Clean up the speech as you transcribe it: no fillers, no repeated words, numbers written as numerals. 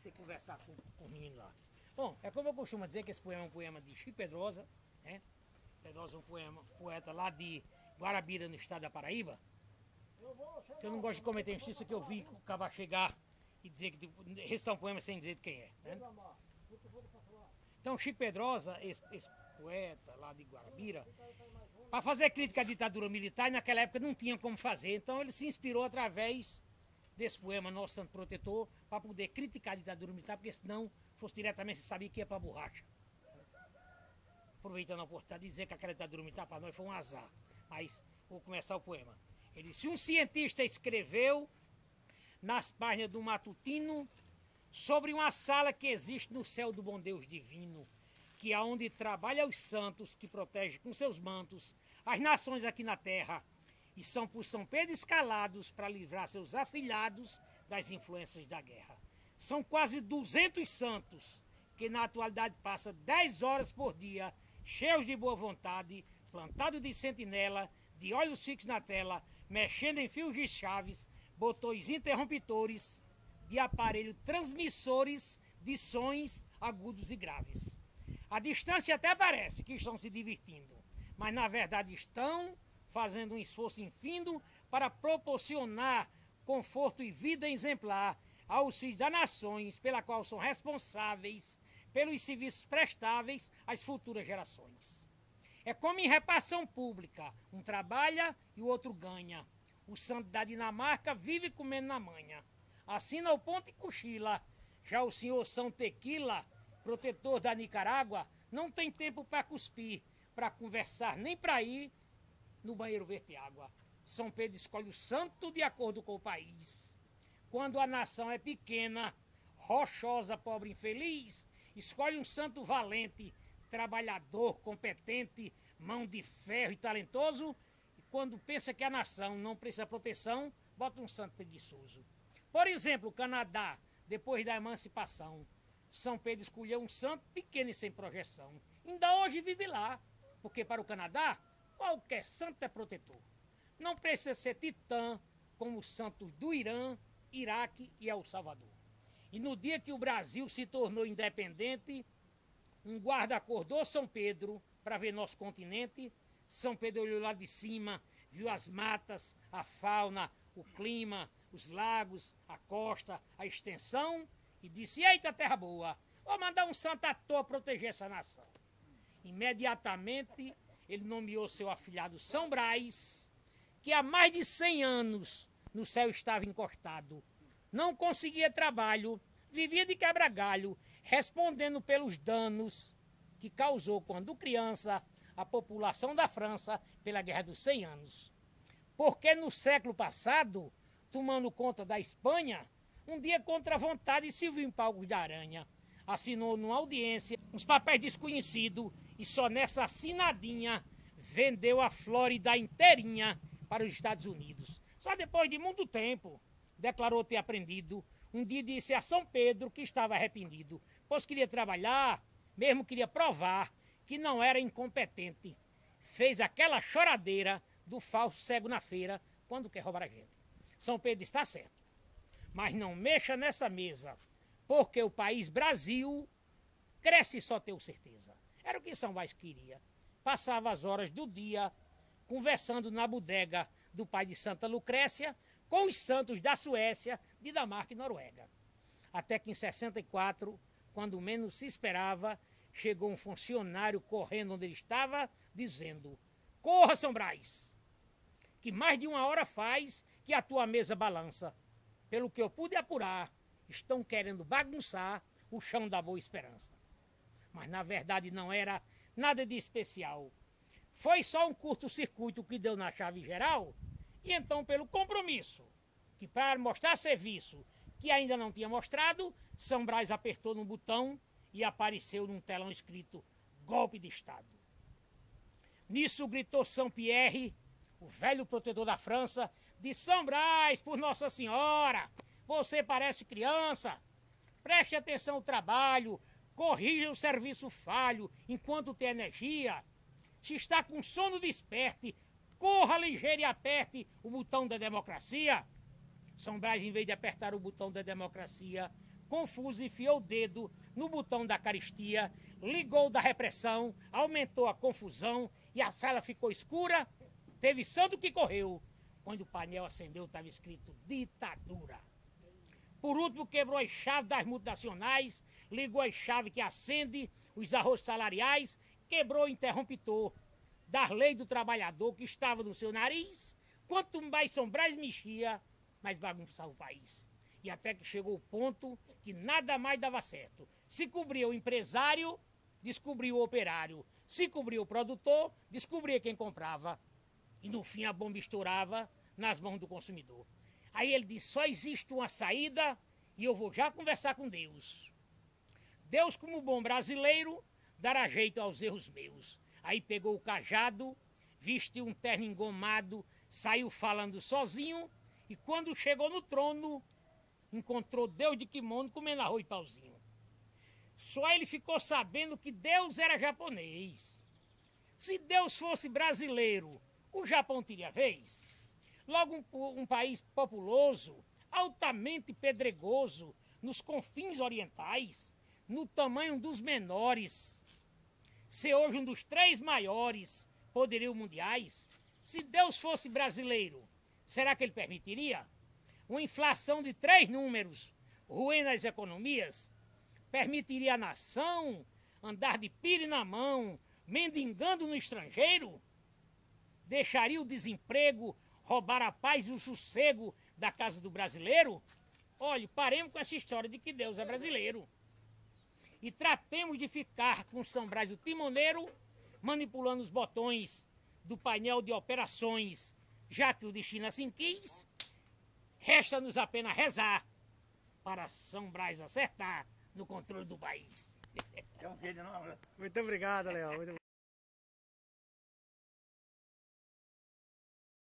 você conversar com o menino lá. Bom, é como eu costumo dizer que esse poema é um poema de Chico Pedrosa, né? Pedrosa é um poeta lá de Guarabira, no estado da Paraíba. Que eu não gosto de cometer injustiça, que eu vi o cara chegar e dizer que recitar um poema sem dizer de quem é. Né? Então, Chico Pedrosa, esse poeta lá de Guarabira, para fazer crítica à ditadura militar, e naquela época não tinha como fazer, então ele se inspirou através desse poema Nosso Santo Protetor para poder criticar a ditadura militar, porque senão fosse diretamente, você sabia que ia para a borracha. Aproveitando a oportunidade de dizer que aquela ditadura militar para nós foi um azar. Mas vou começar o poema. Ele disse: um cientista escreveu nas páginas do matutino sobre uma sala que existe no céu do bom Deus divino, que é onde trabalha os santos, que protege com seus mantos as nações aqui na terra, e são por São Pedro escalados para livrar seus afilhados das influências da guerra. São quase 200 santos que na atualidade passam 10 horas por dia, cheios de boa vontade, plantados de sentinela, de olhos fixos na tela, mexendo em fios de chaves, botões interromptores, de aparelho transmissores de sons agudos e graves. A distância até parece que estão se divertindo, mas na verdade estão fazendo um esforço infindo para proporcionar conforto e vida exemplar aos filhos das nações, pela qual são responsáveis pelos serviços prestáveis às futuras gerações. É como em repartição pública, um trabalha e o outro ganha. O santo da Dinamarca vive comendo na manha, assina o ponto e cochila. Já o senhor São Tequila, protetor da Nicarágua, não tem tempo para cuspir, para conversar, nem para ir no banheiro verter água. São Pedro escolhe o santo de acordo com o país. Quando a nação é pequena, rochosa, pobre, infeliz, escolhe um santo valente, trabalhador, competente, mão de ferro e talentoso. E quando pensa que a nação não precisa de proteção, bota um santo preguiçoso. Por exemplo, o Canadá, depois da emancipação, São Pedro escolheu um santo pequeno e sem projeção. Ainda hoje vive lá, porque para o Canadá, qualquer santo é protetor. Não precisa ser titã, como os santos do Irã, Iraque e El Salvador. E no dia que o Brasil se tornou independente, um guarda acordou São Pedro para ver nosso continente. São Pedro olhou lá de cima, viu as matas, a fauna, o clima, os lagos, a costa, a extensão, e disse: eita, terra boa, vou mandar um santo à toa proteger essa nação. Imediatamente ele nomeou seu afilhado São Brás, que há mais de 100 anos no céu estava encostado. Não conseguia trabalho, vivia de quebra-galho, respondendo pelos danos que causou quando criança a população da França pela Guerra dos 100 Anos. Porque no século passado, tomando conta da Espanha, um dia contra a vontade se viu em palcos da Aranha. Assinou numa audiência uns papéis desconhecidos e só nessa assinadinha vendeu a Flórida inteirinha para os Estados Unidos. Só depois de muito tempo declarou ter aprendido. Um dia disse a São Pedro que estava arrependido, pois queria trabalhar, mesmo queria provar que não era incompetente. Fez aquela choradeira do falso cego na feira quando quer roubar a gente. São Pedro está certo, mas não mexa nessa mesa, porque o país Brasil cresce só tenho certeza. Era o que São Brás queria. Passava as horas do dia conversando na bodega do pai de Santa Lucrécia com os santos da Suécia, Dinamarca e Noruega. Até que em 64, quando menos se esperava, chegou um funcionário correndo onde ele estava, dizendo: corra, São Brás, que mais de 1 hora faz que a tua mesa balança. Pelo que eu pude apurar, estão querendo bagunçar o chão da Boa Esperança. Mas na verdade não era nada de especial. Foi só um curto-circuito que deu na chave geral. E então, pelo compromisso, que para mostrar serviço que ainda não tinha mostrado, São Brás apertou no botão e apareceu num telão escrito: golpe de Estado. Nisso gritou São Pierre, o velho protetor da França, de São Brás, por Nossa Senhora, você parece criança, preste atenção ao trabalho, corrija o serviço falho enquanto tem energia. Se está com sono, desperte, corra ligeiro e aperte o botão da democracia. São Brás, em vez de apertar o botão da democracia, confuso, enfiou o dedo no botão da caristia, ligou da repressão, aumentou a confusão e a sala ficou escura. Teve santo que correu. Quando o painel acendeu, estava escrito ditadura. Por último, quebrou as chaves das multinacionais, ligou as chaves que acende os arrojos salariais, quebrou o interruptor das leis do trabalhador que estava no seu nariz. Quanto mais São Brás mexia, mais bagunçava o país. E até que chegou o ponto que nada mais dava certo. Se cobria o empresário, descobria o operário. Se cobria o produtor, descobria quem comprava. E no fim a bomba estourava nas mãos do consumidor. Aí ele disse, só existe uma saída e eu vou já conversar com Deus. Deus, como bom brasileiro, dará jeito aos erros meus. Aí pegou o cajado, vestiu um terno engomado, saiu falando sozinho e quando chegou no trono, encontrou Deus de kimono comendo arroz e pauzinho. Só ele ficou sabendo que Deus era japonês. Se Deus fosse brasileiro, o Japão teria vez? Logo um país populoso, altamente pedregoso, nos confins orientais, no tamanho dos menores. Ser hoje um dos 3 maiores poderiam mundiais. Se Deus fosse brasileiro, será que ele permitiria? Uma inflação de 3 números, ruim nas economias, permitiria a nação andar de pire na mão, mendigando no estrangeiro? Deixaria o desemprego roubar a paz e o sossego da casa do brasileiro? Olhe, paremos com essa história de que Deus é brasileiro. E tratemos de ficar com São Brás o timoneiro, manipulando os botões do painel de operações, já que o destino assim quis. Resta-nos apenas rezar para São Brás acertar no controle do país. É um vídeo, não? Muito obrigado, Leão.